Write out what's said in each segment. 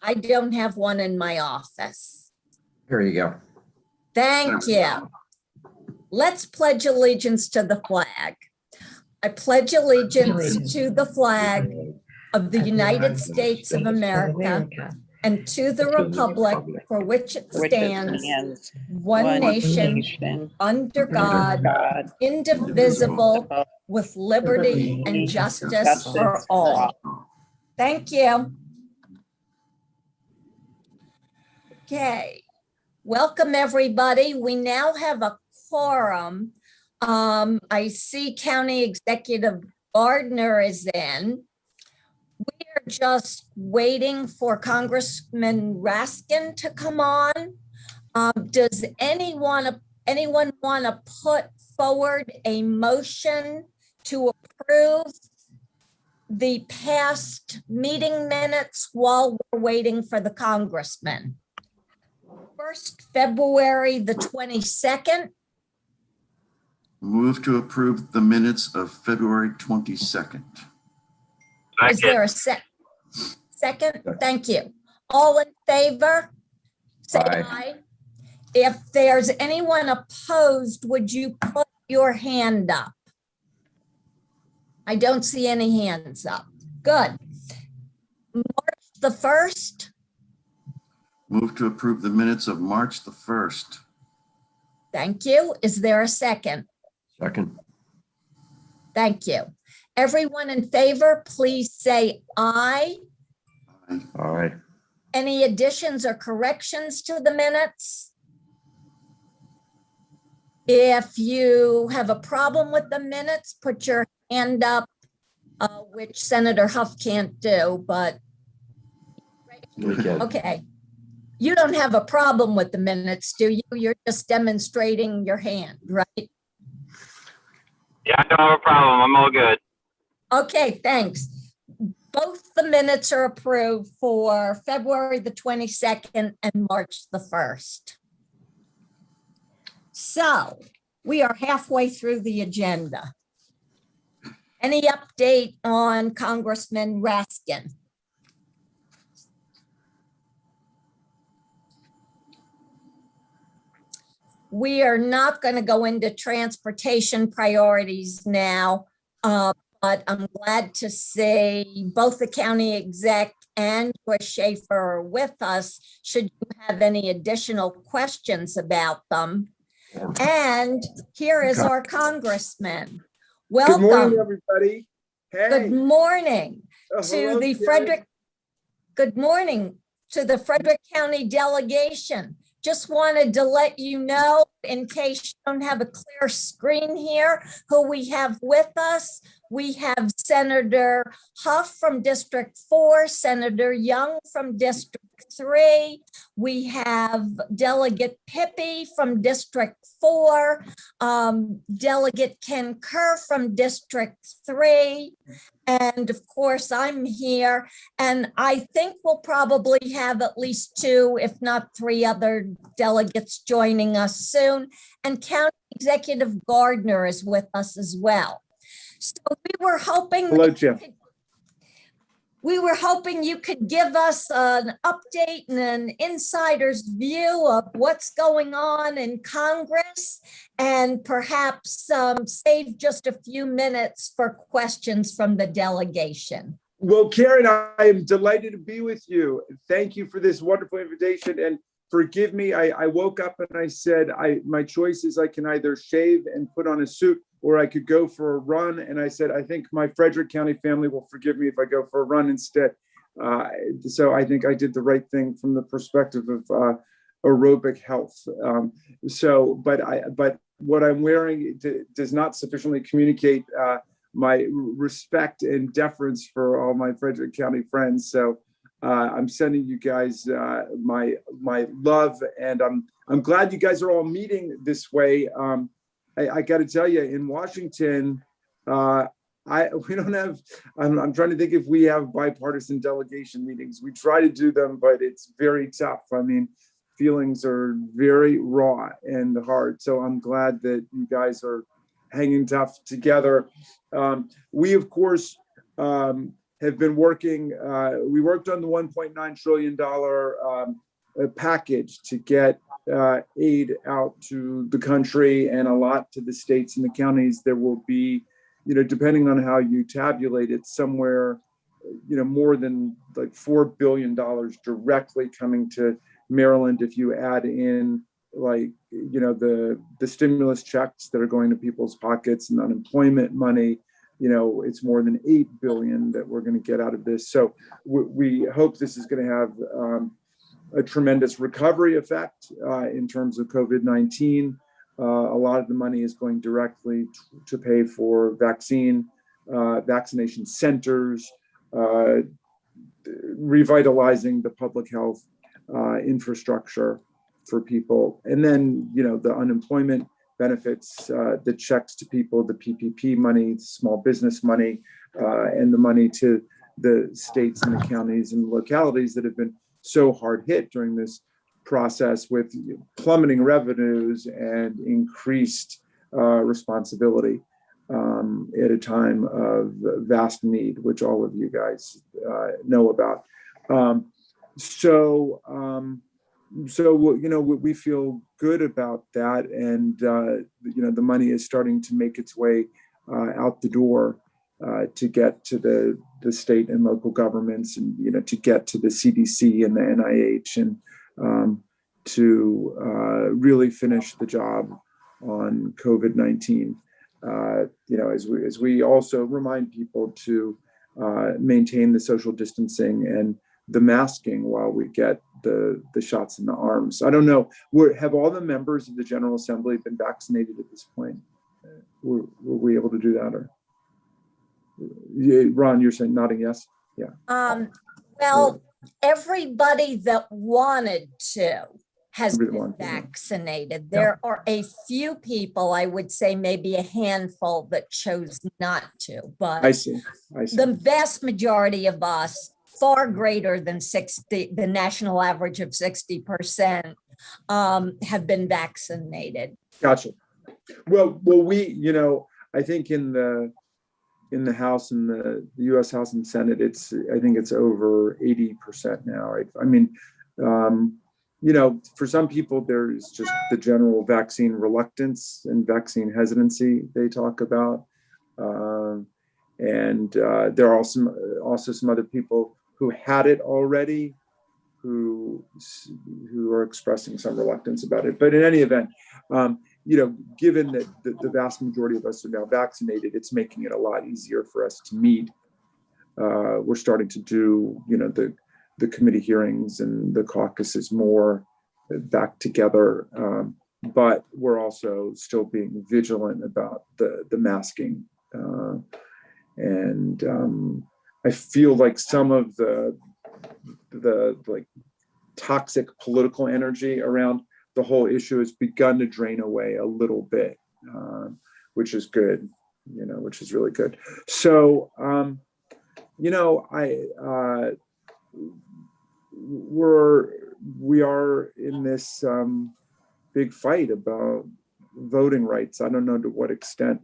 I don't have one in my office. Here you go. Thank you. Let's pledge allegiance to the flag. I pledge allegiance to the flag of the United States of America and to the republic for which it stands, one nation, under God, indivisible, with liberty and justice for all. Thank you. Okay, welcome everybody. We now have a quorum. I see County Executive Gardner is in. We are just waiting for Congressman Raskin to come on. Does anyone want to put forward a motion to approve the past meeting minutes while we're waiting for the congressman? First, February the 22nd. Move to approve the minutes of February 22nd. Is there a second? Thank you. All in favor? Say aye. If there's anyone opposed, would you put your hand up? I don't see any hands up. Good. March the 1st. Move to approve the minutes of March the 1st. Thank you. Is there a second? Second. Thank you. Everyone in favor, please say aye. Aye. Aye. Any additions or corrections to the minutes? If you have a problem with the minutes, put your hand up, which Senator Huff can't do, but okay. You don't have a problem with the minutes, do you? You're just demonstrating your hand, right? Yeah, I don't have a problem. I'm all good. Okay, thanks. Both the minutes are approved for February the 22nd and March the 1st. So we are halfway through the agenda. Any update on Congressman Raskin? We are not going to go into transportation priorities now, but I'm glad to see both the county exec and Joyce Schaefer are with us should you have any additional questions about them. And here is our congressman. Welcome. Good morning, everybody. Hey. Good morning Hello, to the Jerry. Frederick. Good morning to the Frederick County delegation. Just wanted to let you know, in case you don't have a clear screen here, who we have with us. We have Senator Huff from District 4, Senator Young from District 3. We have Delegate Pippi from District 4, Delegate Ken Kerr from District 3, and of course I'm here. And I think we'll probably have at least 2, if not 3 other delegates joining us soon. And County Executive Gardner is with us as well. So we were hoping. Hello, Jim. We were hoping you could give us an update and an insider's view of what's going on in Congress, and perhaps save just a few minutes for questions from the delegation. Well, Karen, I am delighted to be with you. Thank you for this wonderful invitation. And forgive me, I woke up and I said, my choice is I can either shave and put on a suit, or I could go for a run. And I said, I think my Frederick County family will forgive me if I go for a run instead. So I think I did the right thing from the perspective of aerobic health. But what I'm wearing does not sufficiently communicate my respect and deference for all my Frederick County friends. So I'm sending you guys my love, and I'm glad you guys are all meeting this way. I got to tell you, in Washington, we don't have. I'm trying to think if we have bipartisan delegation meetings. We try to do them, but it's very tough. I mean, feelings are very raw and hard. So I'm glad that you guys are hanging tough together. We, of course, have been working, we worked on the $1.9 trillion package to get aid out to the country and a lot to the states and the counties. There will be, depending on how you tabulate it, somewhere, more than like $4 billion directly coming to Maryland. If you add in like, the stimulus checks that are going to people's pockets and unemployment money, it's more than 8 billion that we're going to get out of this. So we hope this is going to have a tremendous recovery effect in terms of COVID-19. A lot of the money is going directly to pay for vaccination centers, revitalizing the public health infrastructure for people. And then, the unemployment benefits, the checks to people, the PPP money, small business money, and the money to the states and the counties and localities that have been so hard hit during this process with plummeting revenues and increased responsibility at a time of vast need, which all of you guys know about. We feel good about that, and the money is starting to make its way out the door to get to the state and local governments, and to get to the CDC and the NIH, and to really finish the job on COVID-19. As we also remind people to maintain the social distancing and the masking while we get the shots in the arms. I don't know, have all the members of the General Assembly been vaccinated at this point? Were we able to do that? Or Ron, you're saying nodding yes? Yeah. Well, everybody that wanted to has been Everyone, yeah. vaccinated. There are a few people, I would say maybe a handful, that chose not to, but I see. the vast majority of us, far greater than 60, the national average of 60%, have been vaccinated. Gotcha. Well, we, I think in the House and the U.S. House and Senate, I think it's over 80% now. Right? I mean, for some people, there's just the general vaccine reluctance and vaccine hesitancy they talk about, and there are also some other people who had it already, who are expressing some reluctance about it. But in any event, given that the vast majority of us are now vaccinated, it's making it a lot easier for us to meet. We're starting to do, the committee hearings and the caucuses more back together, but we're also still being vigilant about the masking. I feel like some of the like toxic political energy around the whole issue has begun to drain away a little bit, which is good, which is really good. So, we are in this big fight about voting rights. I don't know to what extent,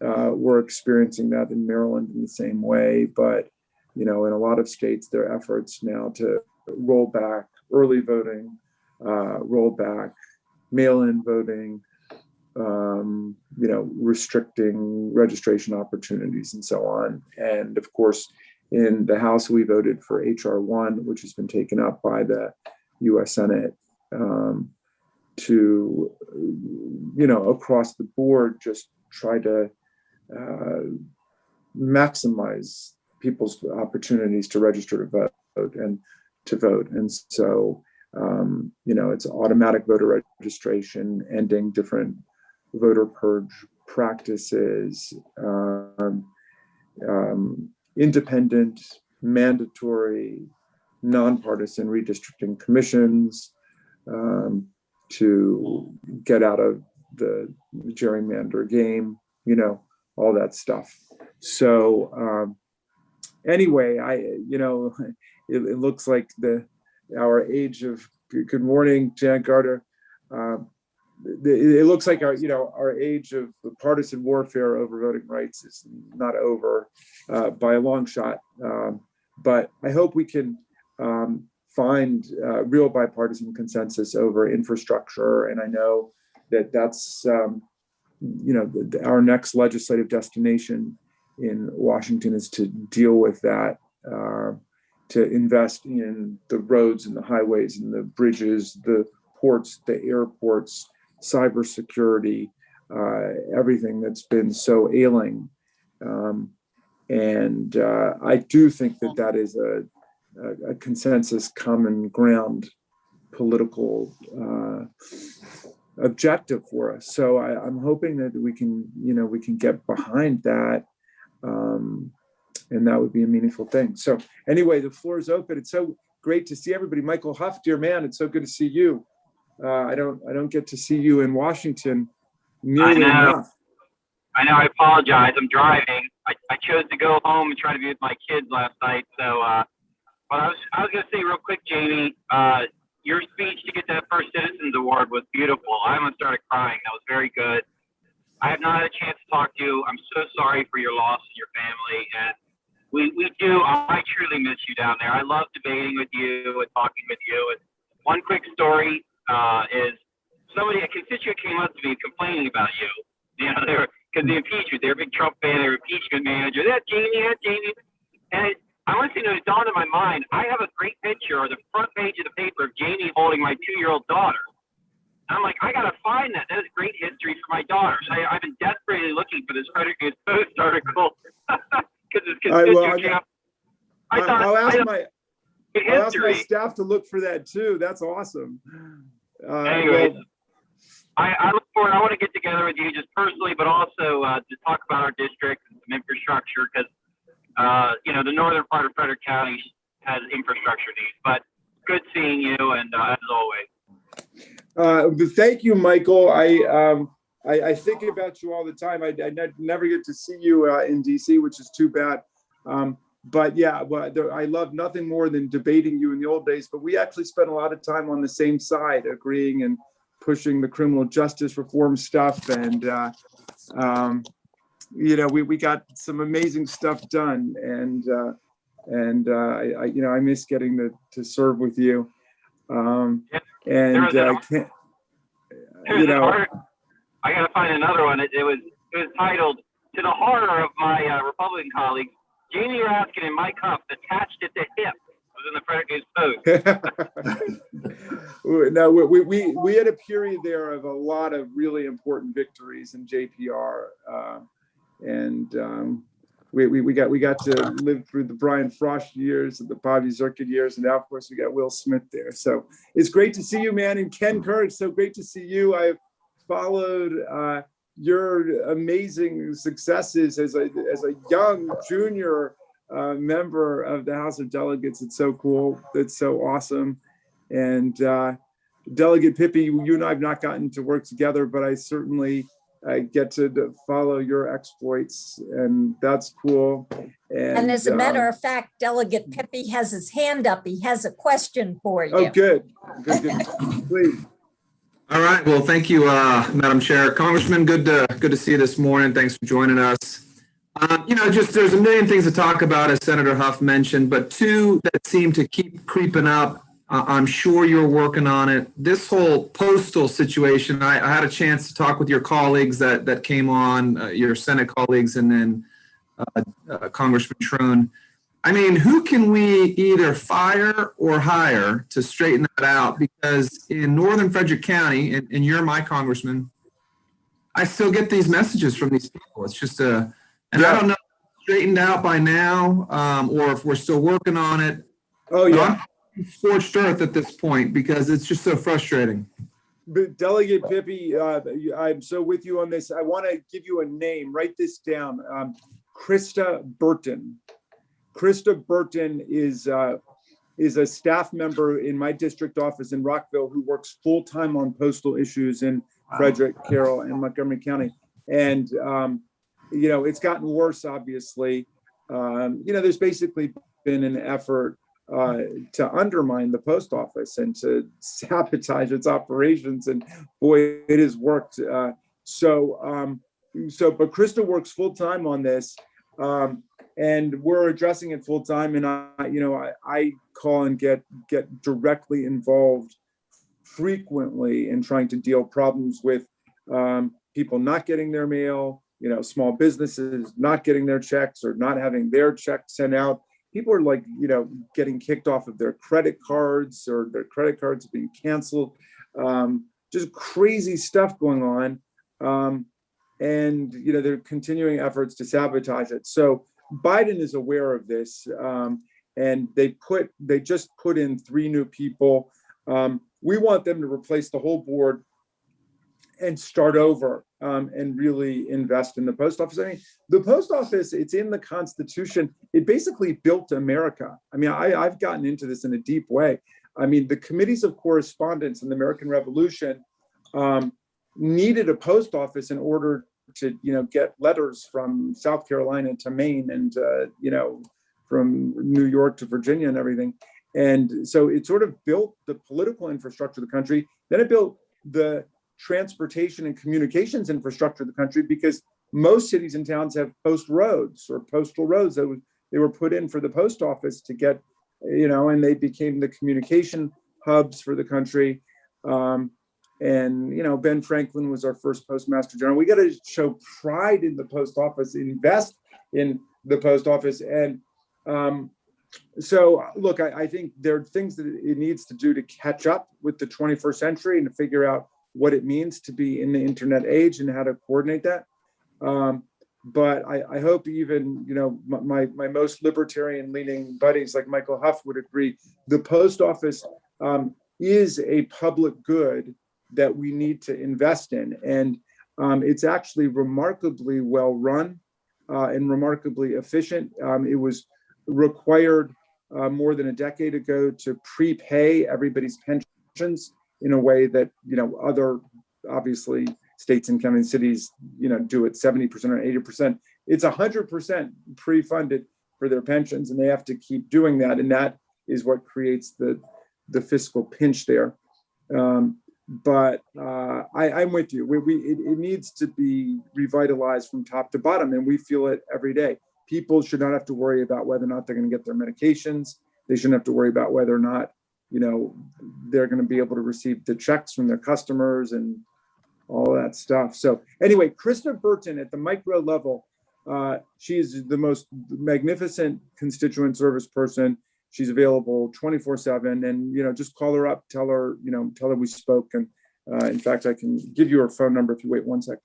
we're experiencing that in Maryland in the same way, but, in a lot of states, there are efforts now to roll back early voting, roll back mail-in voting, restricting registration opportunities and so on. And of course, in the House, we voted for HR 1, which has been taken up by the US Senate, to, across the board, just try to maximize people's opportunities to register to vote and to vote. And so, it's automatic voter registration, ending different voter purge practices, independent, mandatory, nonpartisan redistricting commissions, to get out of the gerrymander game, all that stuff. So anyway, it looks like our age of good morning, Janet Garter. it looks like our age of partisan warfare over voting rights is not over by a long shot. But I hope we can find real bipartisan consensus over infrastructure. And I know that that's, our next legislative destination in Washington is to deal with that, to invest in the roads and the highways and the bridges, the ports, the airports, cybersecurity, everything that's been so ailing. And I do think that that is a consensus, common ground, political objective for us. So I'm hoping that we can get behind that, and that would be a meaningful thing. So anyway, the floor is open. It's so great to see everybody. Michael Huff, dear man, it's so good to see you. I don't get to see you in Washington nearly enough. I know. I apologize. I'm driving. I chose to go home and try to be with my kids last night. So, but I was going to say real quick, Jamie, your speech to get that First Citizens Award was beautiful. I almost started crying. That was very good. I have not had a chance to talk to you. I'm so sorry for your loss and your family. And we do. I truly miss you down there. I love debating with you and talking with you. And one quick story is a constituent came up to me complaining about you. Because the impeachment, they're a big Trump fan, they're impeachment manager. That Jamie. And I want to know, it dawned in my mind, I have a great picture on the front page of the paper of Jamie holding my 2-year-old daughter. And I'm like, I got to find that. That is great history for my daughter. So I've been desperately looking for this Frederick News Post article. Because it's constituent. I'll ask my staff to look for that too. That's awesome. Anyways, I look forward. I want to get together with you just personally, but also to talk about our district and some infrastructure, because the northern part of Frederick County has infrastructure needs. But good seeing you, and as always. Thank you, Michael. I think about you all the time. I never get to see you in DC, which is too bad. But yeah, I love nothing more than debating you in the old days. But we actually spent a lot of time on the same side, agreeing and pushing the criminal justice reform stuff, and we got some amazing stuff done, and I miss getting to serve with you, and I can't, I gotta find another one. It was titled, "To the horror of my Republican colleagues, Jamie Raskin and Mike Huff attached at the hip." Was in the Frederick News Post. No, we had a period there of a lot of really important victories in JPR, and we got to live through the Brian Frost years and the Bobby Zirkin years, and now of course we got Will Smith there. So it's great to see you, man. And Ken Courage, so great to see you. I've followed your amazing successes as a young junior member of the House of Delegates. It's so cool. It's so awesome. And Delegate Pippi, you and I have not gotten to work together, but I certainly get to follow your exploits, and that's cool. And as a matter of fact, Delegate Pippi has his hand up. He has a question for you. Oh, good. Please. All right. Well, thank you, Madam Chair. Congressman, good to see you this morning. Thanks for joining us. There's a million things to talk about, as Senator Huff mentioned, but two that seem to keep creeping up. I'm sure you're working on it. This whole postal situation, I had a chance to talk with your colleagues that came on, your Senate colleagues, and then Congressman Trone. I mean, who can we either fire or hire to straighten that out? Because in Northern Frederick County, and you're my congressman, I still get these messages from these people. It's just and I don't know if it's straightened out by now, or if we're still working on it. Oh, yeah. I'm scorched earth at this point because it's just so frustrating. But Delegate Pippi, I'm so with you on this. I want to give you a name. Write this down. Krista Burton. Krista Burton is a staff member in my district office in Rockville who works full-time on postal issues in Frederick, Carroll, and Montgomery County. And it's gotten worse, obviously. There's basically been an effort to undermine the post office and to sabotage its operations. And boy, it has worked. But Krista works full time on this, and we're addressing it full time. And I call and get directly involved frequently in trying to deal problems with people not getting their mail, small businesses not getting their checks or not having their checks sent out. People are getting kicked off of their credit cards, or their credit cards being canceled. Just crazy stuff going on. And they're continuing efforts to sabotage it. So Biden is aware of this, and they just put in 3 new people. We want them to replace the whole board and start over, and really invest in the post office. I mean, the post office, it's in the Constitution. It basically built America. I mean, I've gotten into this in a deep way. I mean, the committees of correspondence in the American Revolution needed a post office in order to, get letters from South Carolina to Maine and, from New York to Virginia and everything. And so it sort of built the political infrastructure of the country. Then it built the transportation and communications infrastructure of the country, because most cities and towns have post roads or postal roads that they were put in for the post office to get, and they became the communication hubs for the country. And Ben Franklin was our first postmaster general. We got to show pride in the post office, invest in the post office. And so look, I think there are things that it needs to do to catch up with the 21st century and to figure out what it means to be in the internet age and how to coordinate that. But I hope even, my most libertarian leaning buddies like Michael Huff would agree, the post office is a public good that we need to invest in. And it's actually remarkably well run and remarkably efficient. It was required more than a decade ago to prepay everybody's pensions in a way that, other obviously states and county cities, do it 70% or 80%. It's 100% pre-funded for their pensions, and they have to keep doing that. And that is what creates the fiscal pinch there. But I'm with you. It needs to be revitalized from top to bottom, and we feel it every day. People should not have to worry about whether or not they're going to get their medications. They shouldn't have to worry about whether or not, they're going to be able to receive the checks from their customers and all that stuff. So anyway, Krista Burton at the micro level, she is the most magnificent constituent service person. She's available 24/7, and just call her up, tell her we spoke. And in fact, I can give you her phone number if you wait 1 second.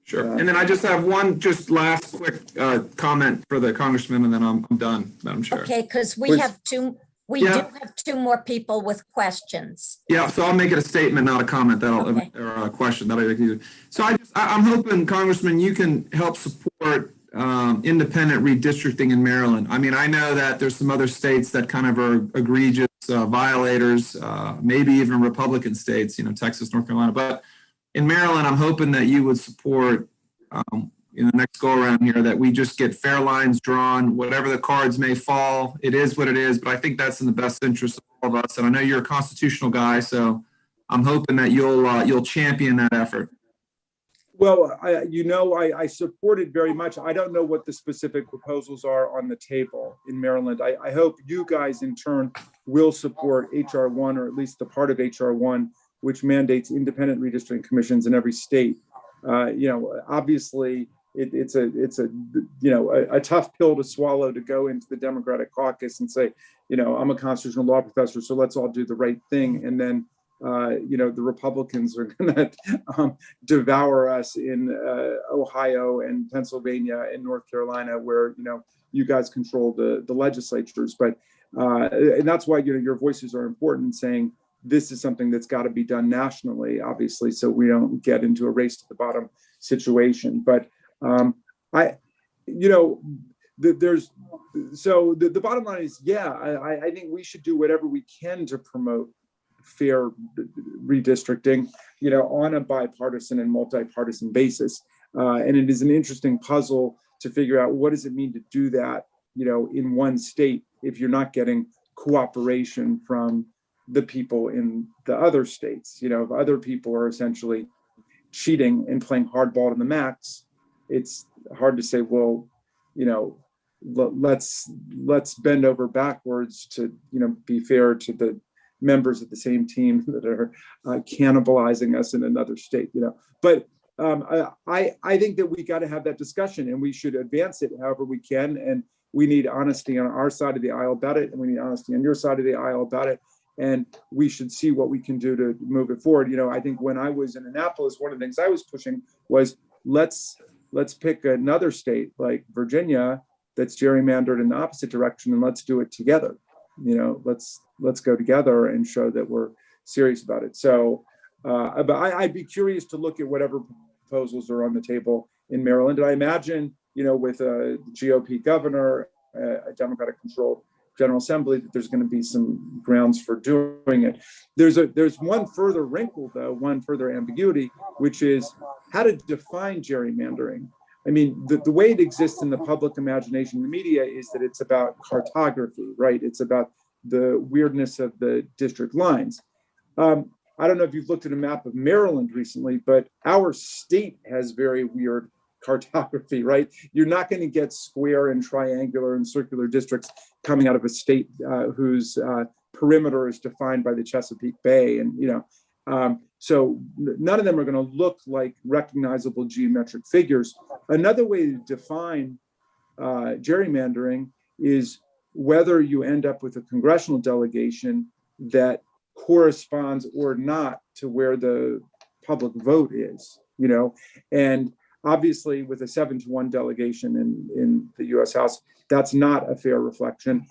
Sure. And then I just have one last quick comment for the congressman, and then I'm done, Madam Chair. Okay, because we Please. have two. We do have 2 more people with questions. Yeah, so I'll make it a statement, not a comment, Okay. or a question. That'll make you. So I'm hoping, Congressman, you can help support independent redistricting in Maryland. I mean, I know that there's some other states that kind of are egregious violators, maybe even Republican states, Texas, North Carolina. But in Maryland, I'm hoping that you would support in the next go around here, that we just get fair lines drawn. Whatever the cards may fall, it is what it is. But I think that's in the best interest of all of us. And I know you're a constitutional guy, so I'm hoping that you'll champion that effort. Well, I support it very much. I don't know what the specific proposals are on the table in Maryland. I hope you guys in turn will support HR 1, or at least the part of HR 1, which mandates independent redistricting commissions in every state. Obviously it's a tough pill to swallow to go into the Democratic caucus and say, I'm a constitutional law professor, so let's all do the right thing. And then the Republicans are going to devour us in Ohio and Pennsylvania and North Carolina, where you guys control the legislatures. But and that's why your voices are important in saying this is something that's got to be done nationally, obviously, so we don't get into a race to the bottom situation. But the bottom line is, I think we should do whatever we can to promote fair redistricting, on a bipartisan and multi-partisan basis. And it is an interesting puzzle to figure out what does it mean to do that, in one state if you're not getting cooperation from the people in the other states. You know, if other people are essentially cheating and playing hardball to the max, it's hard to say, well, you know, let's bend over backwards to, you know, be fair to the members of the same team that are cannibalizing us in another state, you know. But I think that we got to have that discussion, and we should advance it however we can. And we need honesty on our side of the aisle about it, and we need honesty on your side of the aisle about it. And we should see what we can do to move it forward. You know, I think when I was in Annapolis, one of the things I was pushing was let's pick another state like Virginia that's gerrymandered in the opposite direction, and let's do it together. You know, let's go together and show that we're serious about it. So, but I'd be curious to look at whatever proposals are on the table in Maryland. And I imagine, you know, with a GOP governor, a Democratic-controlled General Assembly, that there's going to be some grounds for doing it. There's one further wrinkle, though, one further ambiguity, which is how to define gerrymandering. I mean, the way it exists in the public imagination, the media, is that it's about cartography, right? It's about the weirdness of the district lines. I don't know if you've looked at a map of Maryland recently, but our state has very weird cartography, right? You're not going to get square and triangular and circular districts coming out of a state whose perimeter is defined by the Chesapeake Bay, and you know, so none of them are going to look like recognizable geometric figures. Another way to define gerrymandering is whether you end up with a congressional delegation that corresponds or not to where the public vote is, you know. And obviously with a 7-to-1 delegation in the US House, that's not a fair reflection.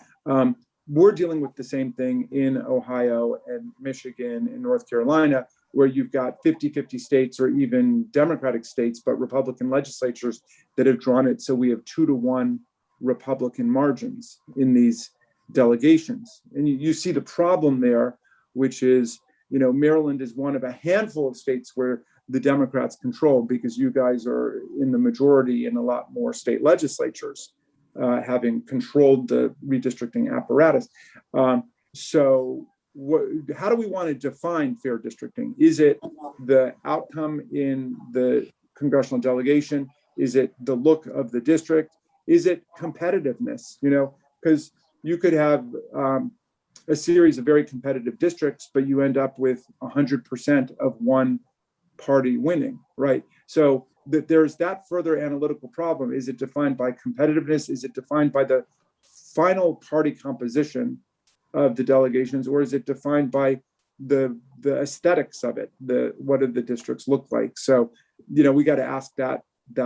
We're dealing with the same thing in Ohio and Michigan and North Carolina, where you've got 50-50 states or even Democratic states, but Republican legislatures that have drawn it. So we have 2-to-1 Republican margins in these delegations. And you see the problem there, which is, you know, Maryland is one of a handful of states where the Democrats control, because you guys are in the majority in a lot more state legislatures, having controlled the redistricting apparatus. So how do we want to define fair districting? Is it the outcome in the congressional delegation? Is it the look of the district? Is it competitiveness? You know, because you could have a series of very competitive districts, but you end up with 100% of one party winning, right? So there's that further analytical problem. Is it defined by competitiveness? Is it defined by the final party composition of the delegations, or is it defined by the aesthetics of it? What do the districts look like? So, you know, we got to ask that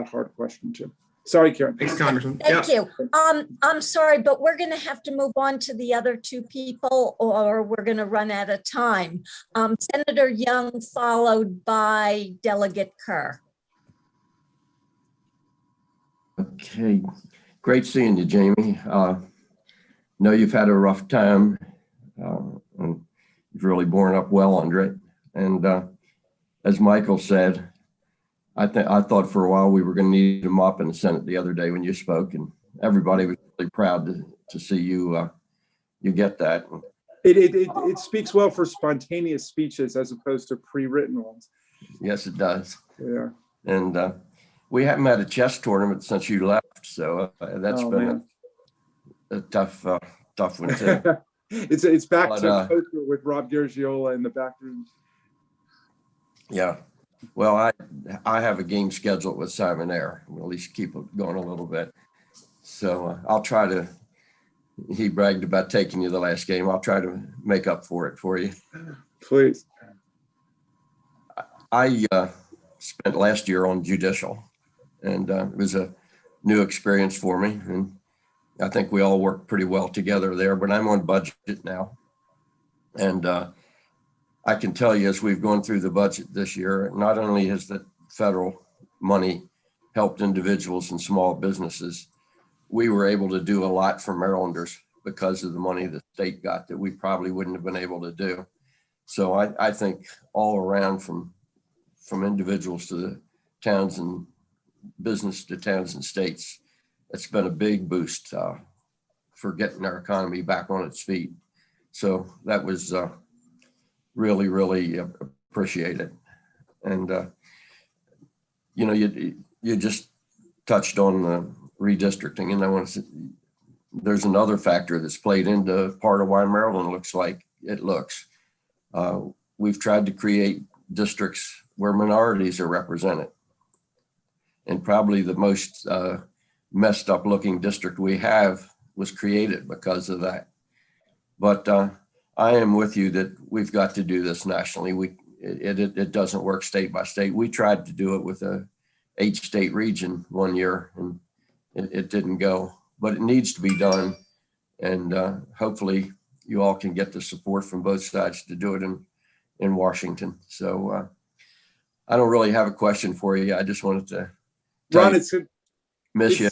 hard question too. Sorry, Karen. Thanks, Congressman. Thank you. I'm sorry, but we're going to have to move on to the other two people, or we're going to run out of time. Senator Young, followed by Delegate Kerr. Okay, great seeing you, Jamie. Know you've had a rough time, and you've really borne up well under it. And as Michael said, I thought for a while we were going to need a mop in the Senate the other day when you spoke, and everybody was really proud to see you get that. It speaks well for spontaneous speeches as opposed to pre-written ones. Yes, it does. Yeah. And we haven't had a chess tournament since you left, so that's been a tough one too. It's back to poker with Rob Garagiola in the back room. Yeah. Well, I have a game scheduled with Simon Air. We'll at least keep it going a little bit. So I'll try to, he bragged about taking you the last game. I'll try to make up for it for you. Please. I spent last year on judicial, and it was a new experience for me. And I think we all worked pretty well together there, but I'm on budget now. And I can tell you, as we've gone through the budget this year, not only has the federal money helped individuals and small businesses, we were able to do a lot for Marylanders because of the money the state got that we probably wouldn't have been able to do. So I think all around, from individuals to the towns and business to towns and states, it's been a big boost for getting our economy back on its feet. So that was really, really appreciated. And, you know, you just touched on the redistricting, and I want to say there's another factor that's played into part of why Maryland looks like it looks. We've tried to create districts where minorities are represented. And probably the most messed up looking district we have was created because of that. But I am with you that we've got to do this nationally. It doesn't work state by state. We tried to do it with a 8-state region one year, and it didn't go, but it needs to be done. And hopefully you all can get the support from both sides to do it in Washington. So I don't really have a question for you. I just wanted to Ron, miss you.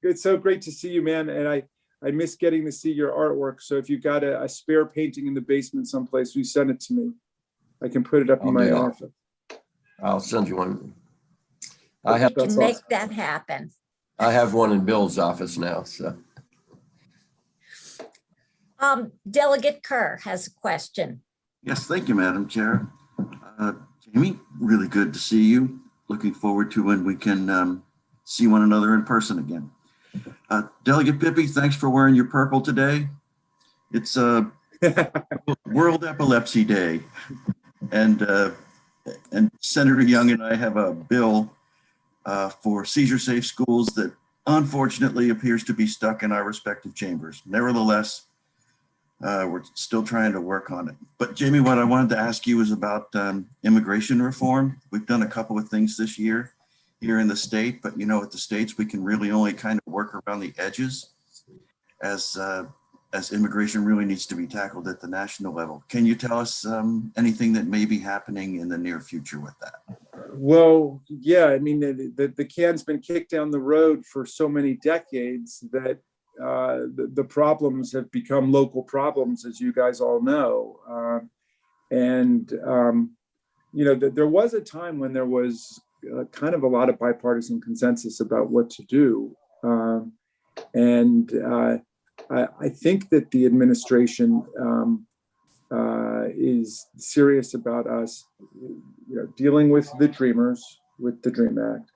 it's so great to see you, man. And I miss getting to see your artwork. So if you've got a spare painting in the basement someplace, you send it to me. I can put it up in I'll my do that. office. I'll send you one. Can make that happen. I have one in Bill's office now. So Delegate Kerr has a question. Yes, thank you, Madam Chair. Jamie, really good to see you. Looking forward to when we can see one another in person again. Delegate Pippi, thanks for wearing your purple today. It's World Epilepsy Day. And Senator Young and I have a bill for seizure-safe schools that unfortunately appears to be stuck in our respective chambers. Nevertheless, we're still trying to work on it. But Jamie, what I wanted to ask you is about immigration reform. We've done a couple of things this year here in the state, but you know, at the states, we can really only kind of work around the edges as immigration really needs to be tackled at the national level. Can you tell us anything that may be happening in the near future with that? Well, yeah, I mean, the can's been kicked down the road for so many decades that the problems have become local problems, as you guys all know. You know, there was a time when there was kind of a lot of bipartisan consensus about what to do. I think that the administration is serious about us, you know, dealing with the Dreamers, with the DREAM Act,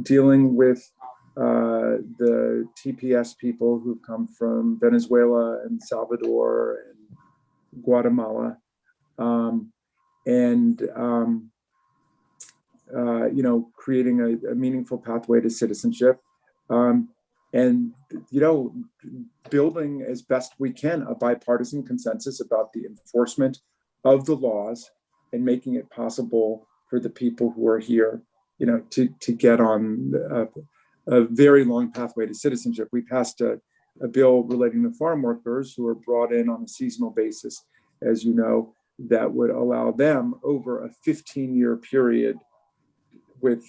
dealing with the TPS people who come from Venezuela and Salvador and Guatemala, you know, creating a meaningful pathway to citizenship. And, you know, building as best we can a bipartisan consensus about the enforcement of the laws and making it possible for the people who are here, you know, to get on a very long pathway to citizenship. We passed a bill relating to farm workers who are brought in on a seasonal basis, as you know, that would allow them over a 15-year period with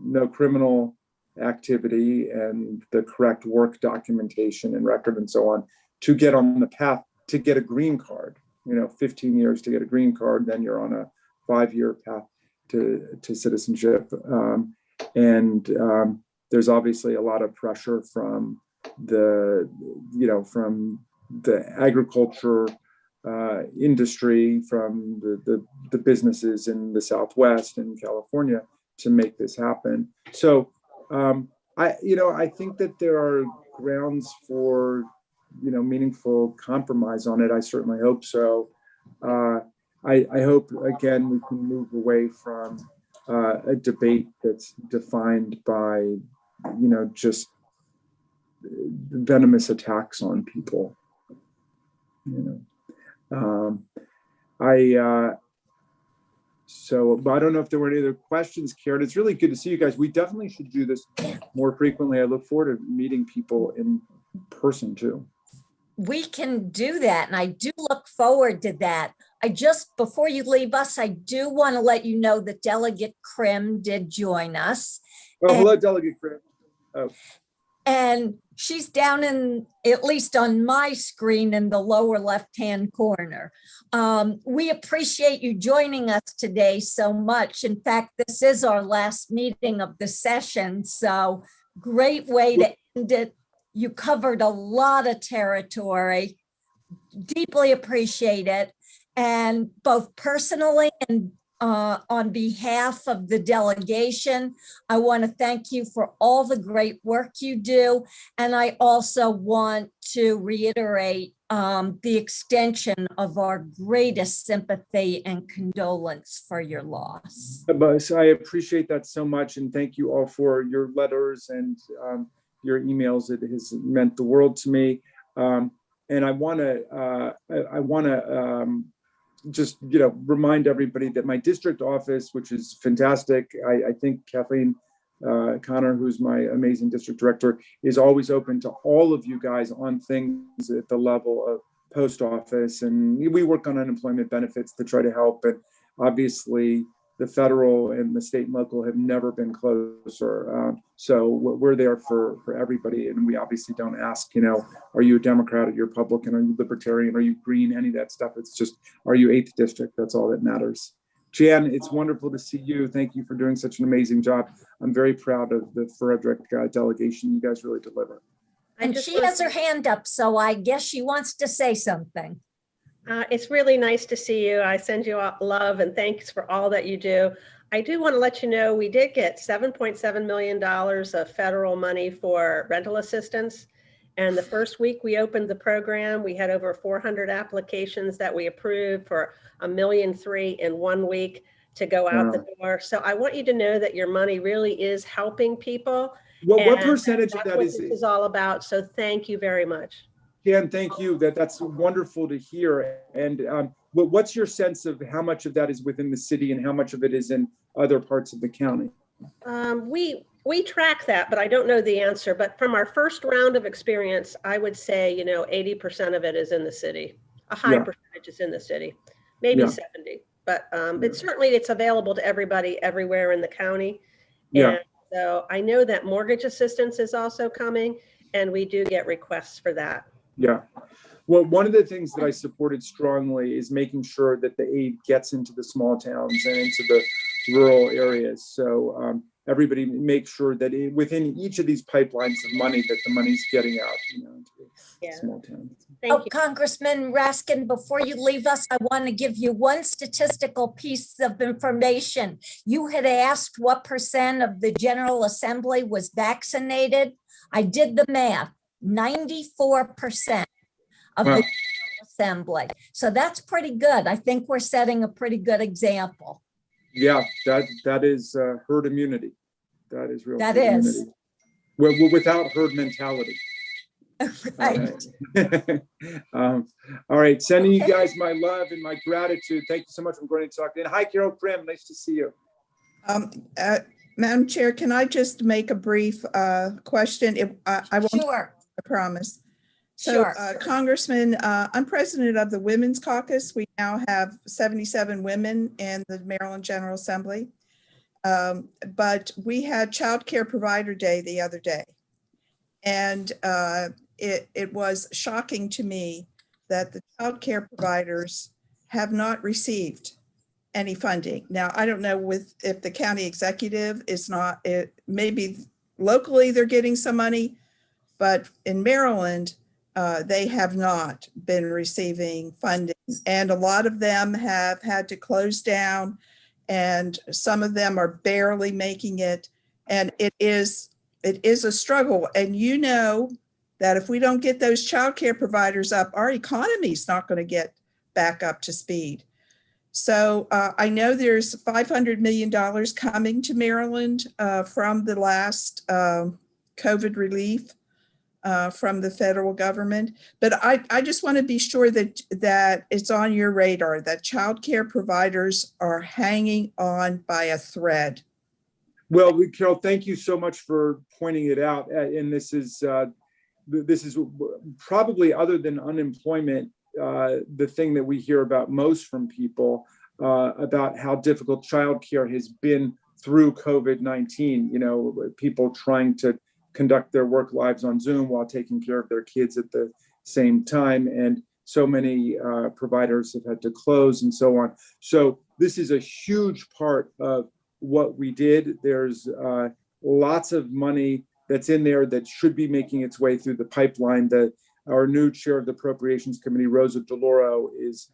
no criminal activity and the correct work documentation and record and so on, to get on the path to get a green card. You know, 15 years to get a green card, then you're on a 5-year path to citizenship. There's obviously a lot of pressure from the agriculture industry, from the businesses in the Southwest and California to make this happen. So I think that there are grounds for, you know, meaningful compromise on it. I certainly hope so. I hope, again, we can move away from a debate that's defined by, you know, just venomous attacks on people. You know, but I don't know if there were any other questions, Karen. It's really good to see you guys. We definitely should do this more frequently. I look forward to meeting people in person too. We can do that, and I do look forward to that. Before you leave us, I do want to let you know that Delegate Krim did join us. Oh, hello, Delegate Krim. Oh. And she's down in, at least on my screen, in the lower left-hand corner. We appreciate you joining us today so much. In fact, this is our last meeting of the session, so great way to end it. You covered a lot of territory. deeply appreciate it. And both personally and on behalf of the delegation, I want to thank you for all the great work you do. And I also want to reiterate the extension of our greatest sympathy and condolence for your loss. But I appreciate that so much, and thank you all for your letters and your emails. It has meant the world to me. And I want to just remind everybody that my district office, which is fantastic, I think Kathleen Connor, who's my amazing district director, is always open to all of you guys on things at the level of post office, and we work on unemployment benefits to try to help. And obviously the federal and the state and local have never been closer. So we're there for everybody. And we obviously don't ask, are you a Democrat, are you a Republican, are you Libertarian, are you Green, any of that stuff. It's just, are you 8th district? That's all that matters. Jan, it's wonderful to see you. Thank you for doing such an amazing job. I'm very proud of the Frederick delegation. You guys really deliver. And she has her hand up, so I guess she wants to say something. It's really nice to see you. I send you love and thanks for all that you do. I do want to let you know we did get $7.7 million of federal money for rental assistance. And the first week we opened the program, we had over 400 applications that we approved for $1.3 million in 1 week to go out the door. So I want you to know that your money really is helping people. What percentage of that what this is all about. So thank you very much. Jan, thank you. That's wonderful to hear. And what's your sense of how much of that is within the city and how much of it is in other parts of the county? We track that, but I don't know the answer. But from our first round of experience, I would say, 80% of it is in the city. A high percentage is in the city, maybe 70. But it's available to everybody everywhere in the county. And so I know that mortgage assistance is also coming, and we do get requests for that. Yeah. Well, one of the things that I supported strongly is making sure that the aid gets into the small towns and into the rural areas. So everybody make sure that within each of these pipelines of money, that the money's getting out, into the small towns. Thank you. Congressman Raskin, before you leave us, I want to give you one statistical piece of information. You had asked what percent of the General Assembly was vaccinated. I did the math. 94% of the General Assembly. So that's pretty good. I think we're setting a pretty good example. Yeah, that is herd immunity. That is real. That is. Immunity. We're without herd mentality. Right. All right. Sending you guys my love and my gratitude. Thank you so much for going to talk. And hi, Carol Prim. Nice to see you. Madam Chair, can I just make a brief question? I won't. Sure. I promise. So, Sure. Congressman, I'm president of the Women's Caucus. We now have 77 women in the Maryland General Assembly. But we had Child Care Provider Day the other day. And it was shocking to me that the child care providers have not received any funding. Now, I don't know if the county executive is not, maybe locally they're getting some money, but in Maryland, they have not been receiving funding. And a lot of them have had to close down, and some of them are barely making it. And it is a struggle. And you know that if we don't get those child care providers up, our economy is not going to get back up to speed. So I know there's $500 million coming to Maryland from the last COVID relief from the federal government. But I just want to be sure that it's on your radar, that child care providers are hanging on by a thread. Well, Carol, thank you so much for pointing it out. And this is probably, other than unemployment, the thing that we hear about most from people about how difficult childcare has been through COVID-19. People trying to conduct their work lives on Zoom while taking care of their kids at the same time. And so many providers have had to close and so on. So this is a huge part of what we did. There's lots of money that's in there that should be making its way through the pipeline. The our new chair of the Appropriations Committee, Rosa DeLauro, is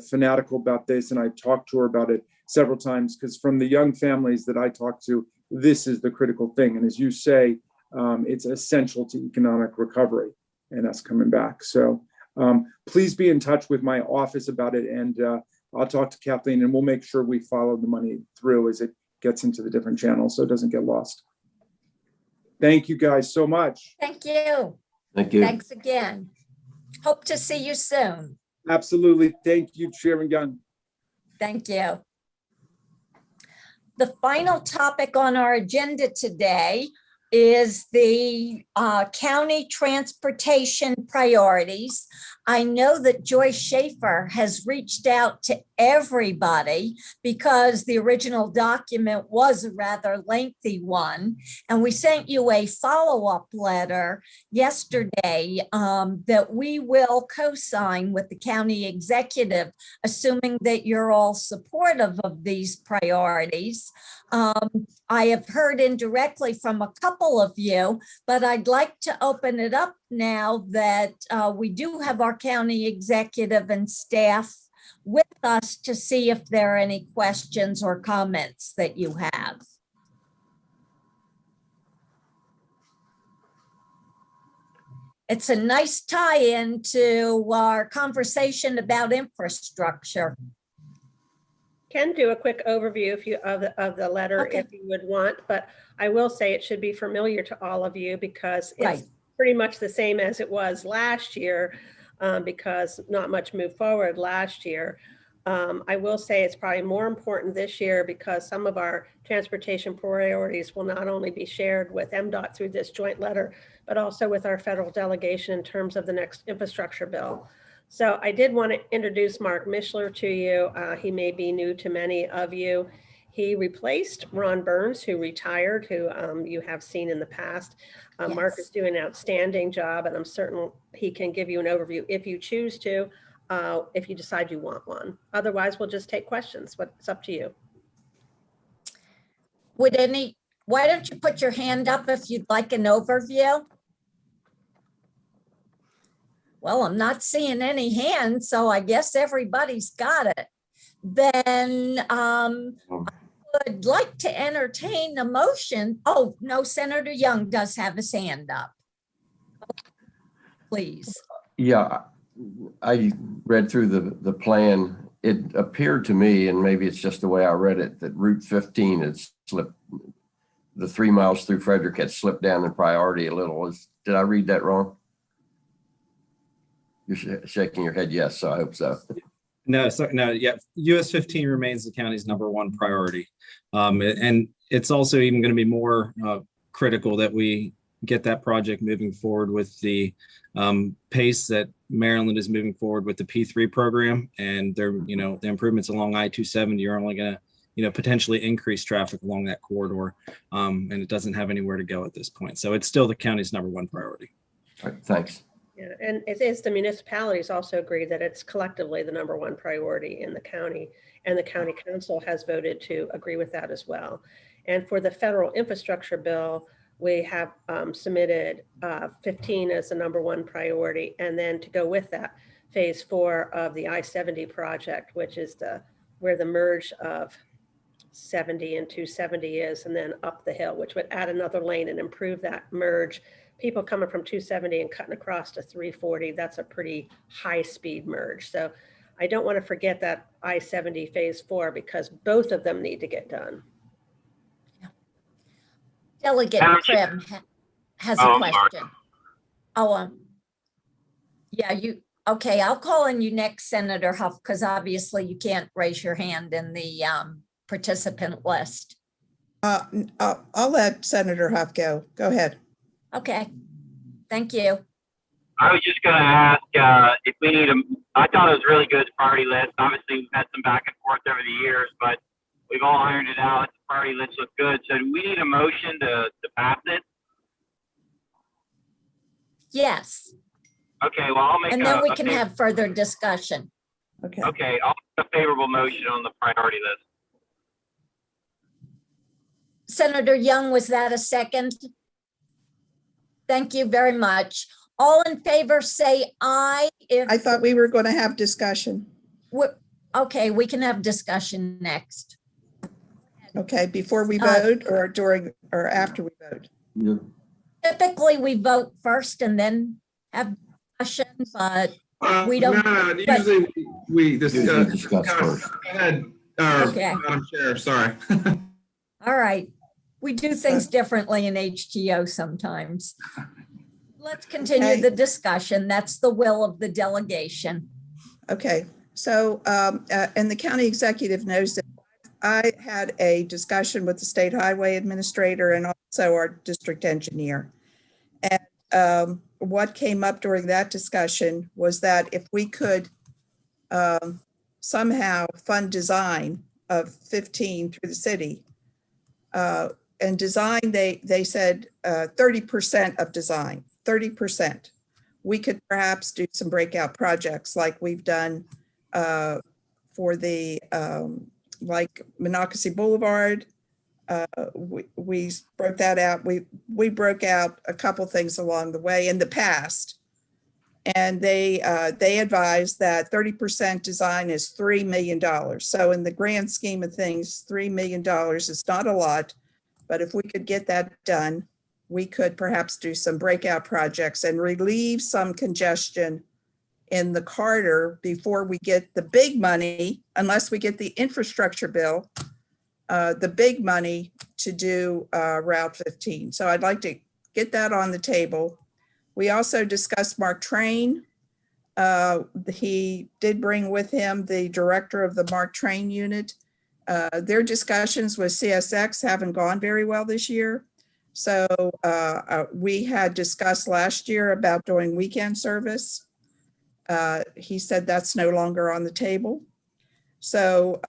fanatical about this, and I talked to her about it several times, because from the young families that I talk to, this is the critical thing. And as you say, it's essential to economic recovery and us coming back. So please be in touch with my office about it, and I'll talk to Kathleen, and we'll make sure we follow the money through as it gets into the different channels so it doesn't get lost. Thank you guys so much. Thank you. Thank you. Thanks again. Hope to see you soon. Absolutely. Thank you, Chairman Gunn. Thank you. The final topic on our agenda today is the county transportation priorities. I know that Joyce Schaefer has reached out to everybody because the original document was a rather lengthy one. And we sent you a follow-up letter yesterday that we will co-sign with the county executive, assuming that you're all supportive of these priorities. I have heard indirectly from a couple of you, but I'd like to open it up now that we do have our county executive and staff with us to see if there are any questions or comments that you have. It's a nice tie-in to our conversation about infrastructure. Can do a quick overview of the letter Okay. if you would want, but I will say it should be familiar to all of you because Right. it's pretty much the same as it was last year, because not much moved forward last year. I will say it's probably more important this year because some of our transportation priorities will not only be shared with MDOT through this joint letter, but also with our federal delegation in terms of the next infrastructure bill. So I did want to introduce Mark Mishler to you. He may be new to many of you. He replaced Ron Burns, who retired, who you have seen in the past. Mark is doing an outstanding job, and I'm certain he can give you an overview if you choose to, if you decide you want one. Otherwise, we'll just take questions, but it's up to you. Why don't you put your hand up if you'd like an overview? Well, I'm not seeing any hands, so I guess everybody's got it. Then I would like to entertain a motion. Oh, no, Senator Young does have his hand up. Please. Yeah, I read through the plan. It appeared to me, and maybe it's just the way I read it, that Route 15 had slipped, the 3 miles through Frederick had slipped down in priority a little. Did I read that wrong? You're shaking your head yes, so I hope so. No, yeah, US 15 remains the county's #1 priority. And it's also even going to be more critical that we get that project moving forward with the pace that Maryland is moving forward with the P3 program. And the improvements along I-270 are only going to, potentially increase traffic along that corridor. And it doesn't have anywhere to go at this point. So it's still the county's #1 priority. All right, thanks. Yeah, and it is, the municipalities also agree that it's collectively the #1 priority in the county, and the county council has voted to agree with that as well. And for the federal infrastructure bill, we have submitted 15 as the #1 priority, and then to go with that, phase 4 of the I-70 project, which is where the merge of 70 and 270 is, and then up the hill, which would add another lane and improve that merge. People coming from 270 and cutting across to 340, that's a pretty high speed merge. So I don't want to forget that I-70 phase 4 because both of them need to get done. Delegate Prim has a question. Oh, yeah, okay, I'll call on you next, Senator Huff, because obviously you can't raise your hand in the participant list. I'll let Senator Huff go. Go ahead. Okay, thank you. I was just going to ask if we need I thought it was really good priority list. Obviously, we've had some back and forth over the years, but we've all ironed it out. The priority list looks good. So do we need a motion to pass it? Yes. Okay, well, I'll make and then we can have further discussion. Okay. Okay, I'll make a favorable motion on the priority list. Senator Young, was that a second? Thank you very much. All in favor, say aye. If, I thought we were going to have discussion. okay, we can have discussion next. Okay, before we Uh, vote or during or after we vote? Yeah. Typically, we vote first and then have discussion, but we No, don't. no, usually we Usually discuss. discuss first. Go ahead, Okay. Madam Chair, sorry. All right. We do things differently in HTO sometimes. Let's continue Okay. the discussion. That's the will of the delegation. Okay, so, and the county executive knows that I had a discussion with the state highway administrator and also our district engineer. And what came up during that discussion was that if we could somehow fund design of 15 through the city, and design, they said 30% of design, 30%. We could perhaps do some breakout projects like we've done for the, like Monocacy Boulevard. We broke that out. We broke out a couple things along the way in the past. And they advised that 30% design is $3 million. So in the grand scheme of things, $3 million is not a lot, but if we could get that done, we could perhaps do some breakout projects and relieve some congestion in the corridor before we get the big money, unless we get the infrastructure bill, the big money to do Route 15. So I'd like to get that on the table. We also discussed Mark Train. He did bring with him the director of the Mark Train unit. Their discussions with CSX haven't gone very well this year. So we had discussed last year about doing weekend service. He said that's no longer on the table. So,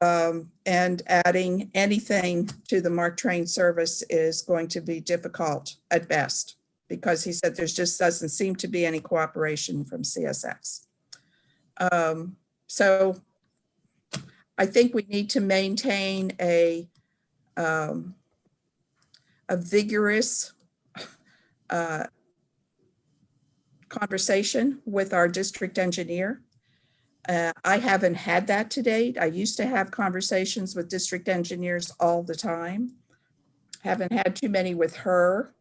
and adding anything to the Mark Train service is going to be difficult at best, because he said there's just doesn't seem to be any cooperation from CSX. So I think we need to maintain a vigorous conversation with our district engineer. I haven't had that to date. I used to have conversations with district engineers all the time. Haven't had too many with her,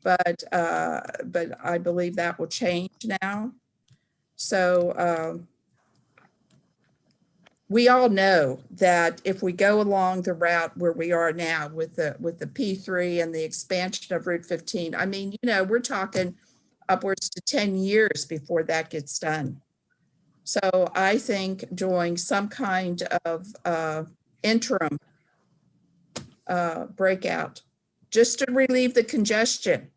but I believe that will change now. So we all know that if we go along the route where we are now with the P3 and the expansion of Route 15, I mean, you know, we're talking upwards to 10 years before that gets done. So I think doing some kind of interim breakout, just to relieve the congestion,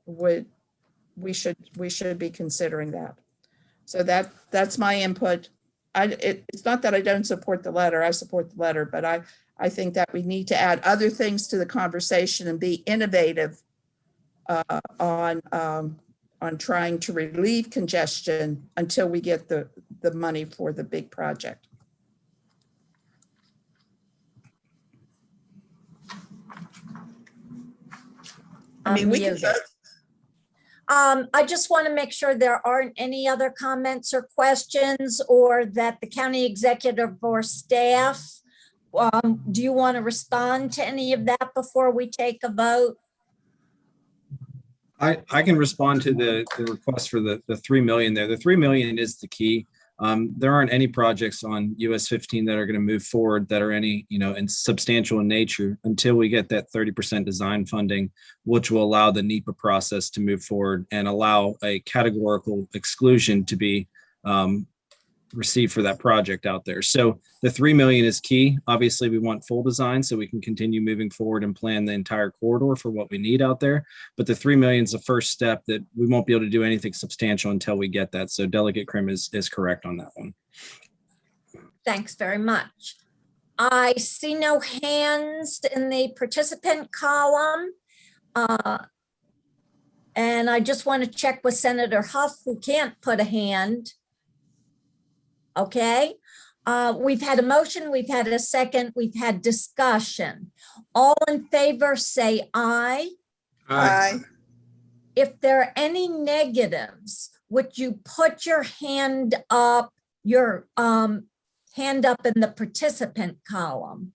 we should be considering that. So that's my input. It's not that I don't support the letter. I support the letter, but I think that we need to add other things to the conversation and be innovative on trying to relieve congestion until we get the money for the big project. I mean, we can vote. I just want to make sure there aren't any other comments or questions, or that the county executive or staff, do you want to respond to any of that before we take a vote? I can respond to the request for the 3 million there. The 3 million is the key. There aren't any projects on US 15 that are going to move forward that are any, and substantial in nature until we get that 30% design funding, which will allow the NEPA process to move forward and allow a categorical exclusion to be received for that project out there. So the 3 million is key. Obviously, we want full design so we can continue moving forward and plan the entire corridor for what we need out there. But the 3 million is the first step that we won't be able to do anything substantial until we get that. So Delegate Krim is correct on that one. Thanks very much. I see no hands in the participant column. And I just want to check with Senator Huff, who can't put a hand. Okay, we've had a motion, we've had a second, we've had discussion. All in favor, say aye. Aye. If there are any negatives, would you put your hand up in the participant column?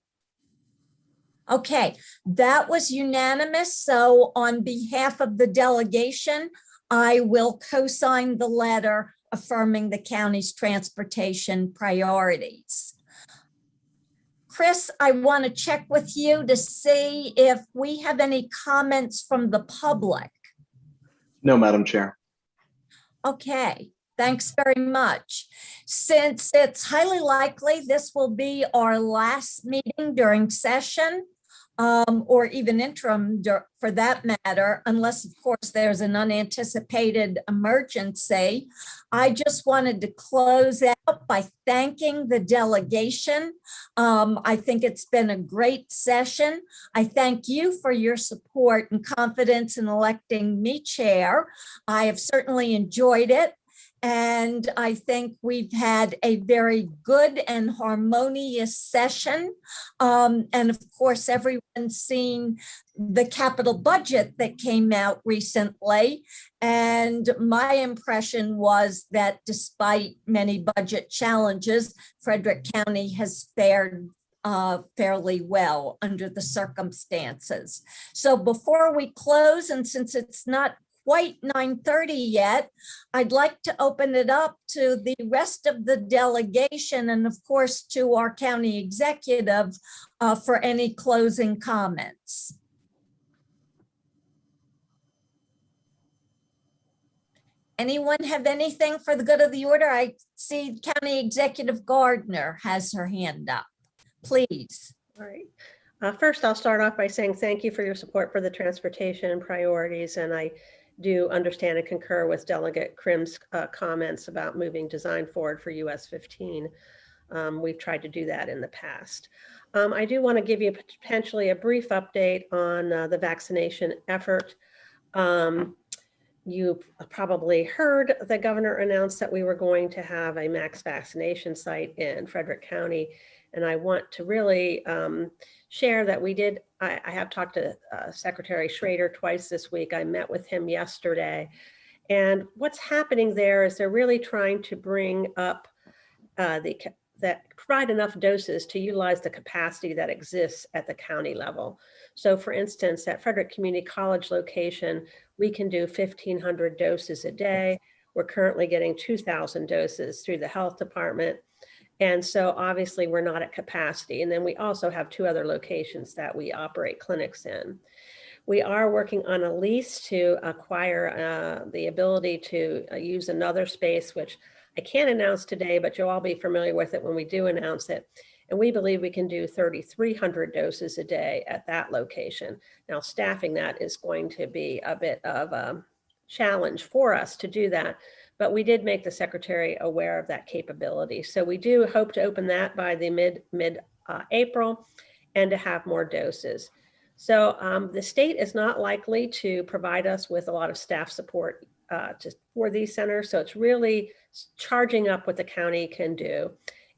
Okay, that was unanimous. So on behalf of the delegation, I will co-sign the letter affirming the county's transportation priorities. Chris, I want to check with you to see if we have any comments from the public. No, Madam Chair. Okay, thanks very much. Since it's highly likely this will be our last meeting during session, or even interim for that matter, unless of course there's an unanticipated emergency. I just wanted to close out by thanking the delegation. I think it's been a great session. I thank you for your support and confidence in electing me chair. I have certainly enjoyed it. And I think we've had a very good and harmonious session. And of course, everyone's seen the capital budget that came out recently. And my impression was that despite many budget challenges, Frederick County has fared fairly well under the circumstances. So before we close, and since it's not quite 9:30 yet, I'd like to open it up to the rest of the delegation and of course to our county executive for any closing comments. Anyone have anything for the good of the order? I see County Executive Gardner has her hand up. Please. All right. First, I'll start off by saying thank you for your support for the transportation priorities. And I do understand and concur with Delegate Krim's comments about moving design forward for US 15. We've tried to do that in the past. I do want to give you potentially a brief update on the vaccination effort. You probably heard the governor announce that we were going to have a max vaccination site in Frederick County. And I want to really share that we did. I have talked to Secretary Schrader twice this week. I met with him yesterday. And what's happening there is they're really trying to bring up provide enough doses to utilize the capacity that exists at the county level. So for instance, at Frederick Community College location, we can do 1,500 doses a day. We're currently getting 2,000 doses through the health department. And so obviously we're not at capacity. And then we also have 2 other locations that we operate clinics in. We are working on a lease to acquire the ability to use another space, which I can't announce today, but you'll all be familiar with it when we do announce it. And we believe we can do 3,300 doses a day at that location. Now, staffing that is going to be a bit of a challenge for us to do that. But we did make the secretary aware of that capability. So we do hope to open that by the mid-April and to have more doses. So the state is not likely to provide us with a lot of staff support just for these centers. So it's really charging up what the county can do.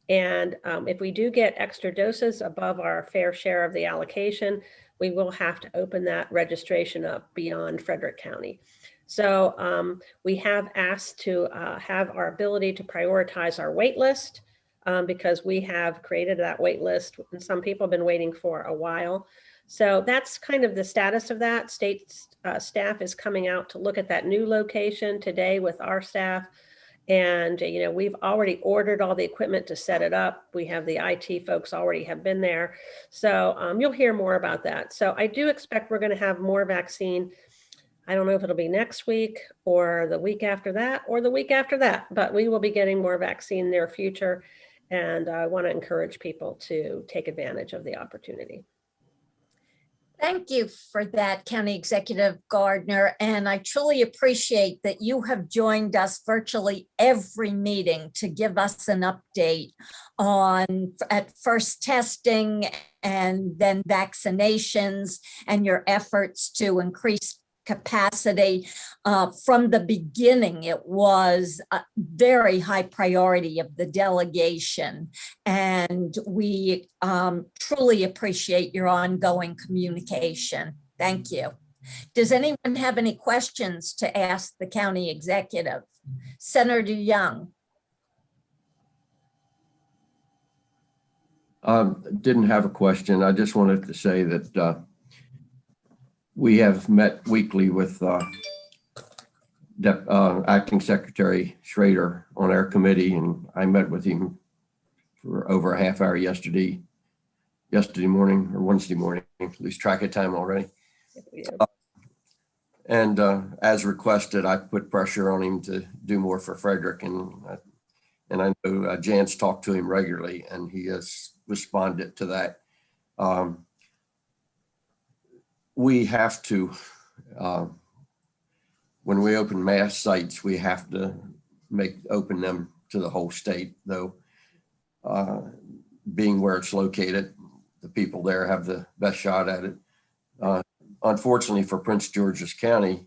And if we do get extra doses above our fair share of the allocation, we will have to open that registration up beyond Frederick County. So we have asked to have our ability to prioritize our wait list because we have created that wait list and some people have been waiting for a while. So that's kind of the status of that. State staff is coming out to look at that new location today with our staff. And, you know, we've already ordered all the equipment to set it up. We have the IT folks already have been there. So you'll hear more about that. So I do expect we're going to have more vaccine. I don't know if it'll be next week or the week after that or the week after that, but we will be getting more vaccine in the near future. And I want to encourage people to take advantage of the opportunity. Thank you for that, County Executive Gardner. And I truly appreciate that you have joined us virtually every meeting to give us an update on at first testing and then vaccinations and your efforts to increase capacity. From the beginning, it was a very high priority of the delegation. And we truly appreciate your ongoing communication. Thank you. Does anyone have any questions to ask the county executive? Senator Young? Didn't have a question. I just wanted to say that we have met weekly with Acting Secretary Schrader on our committee, and I met with him for over a half hour yesterday morning or Wednesday morning. Lose track of time already. And as requested, I put pressure on him to do more for Frederick, and I know Jan's talked to him regularly, and he has responded to that. We have to, when we open mass sites, we have to open them to the whole state, though. Being where it's located, the people there have the best shot at it. Unfortunately for Prince George's County,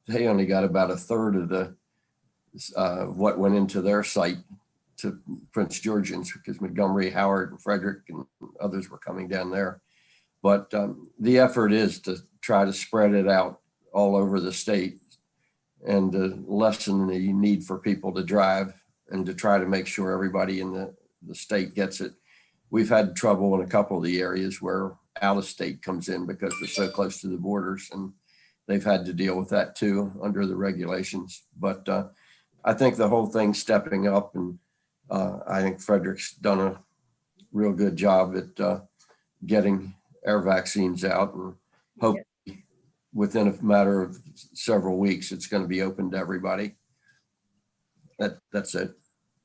they only got about a third of the what went into their site to Prince Georgians, because Montgomery, Howard, and Frederick and others were coming down there. But the effort is to try to spread it out all over the state and to lessen the need for people to drive and to try to make sure everybody in the state gets it. We've had trouble in a couple of the areas where out of state comes in because they're so close to the borders, and they've had to deal with that too under the regulations. But I think the whole thing's stepping up, and I think Frederick's done a real good job at getting our vaccines out, and hope within a matter of several weeks, it's going to be open to everybody. That's it.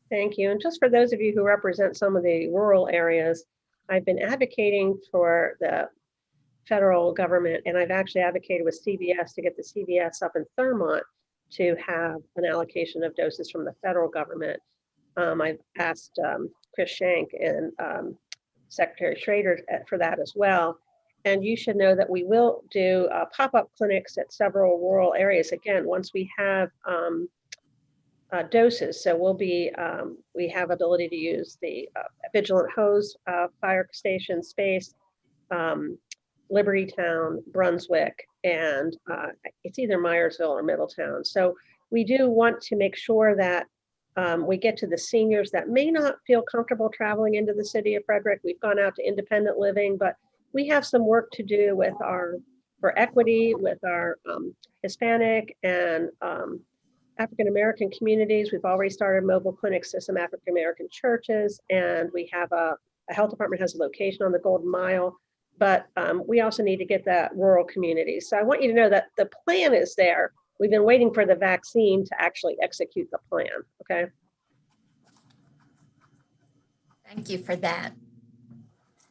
Thank you. And just for those of you who represent some of the rural areas, I've been advocating for the federal government, and I've actually advocated with CVS to get the CVS up in Thurmont to have an allocation of doses from the federal government. I've asked Chris Shank and Secretary Schrader for that as well. And you should know that we will do pop-up clinics at several rural areas. Again, once we have doses. So we'll be, we have ability to use the Vigilant Hose fire station space, Liberty Town, Brunswick, and it's either Myersville or Middletown. So we do want to make sure that we get to the seniors that may not feel comfortable traveling into the city of Frederick. We've gone out to independent living, but we have some work to do with for equity, with our Hispanic and African-American communities. We've already started mobile clinics to some African-American churches, and we have a health department has a location on the Golden Mile, but we also need to get that rural communities. So I want you to know that the plan is there. We've been waiting for the vaccine to actually execute the plan, okay? Thank you for that.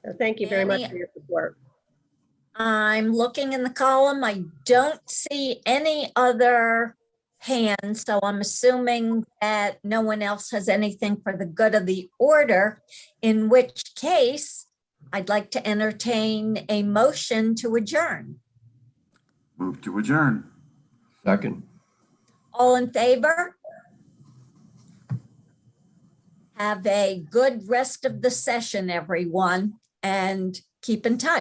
So thank you very much for your support. I'm looking in the column. I don't see any other hands, so I'm assuming that no one else has anything for the good of the order, in which case I'd like to entertain a motion to adjourn. Move to adjourn. Second. All in favor? Have a good rest of the session, everyone, and keep in touch.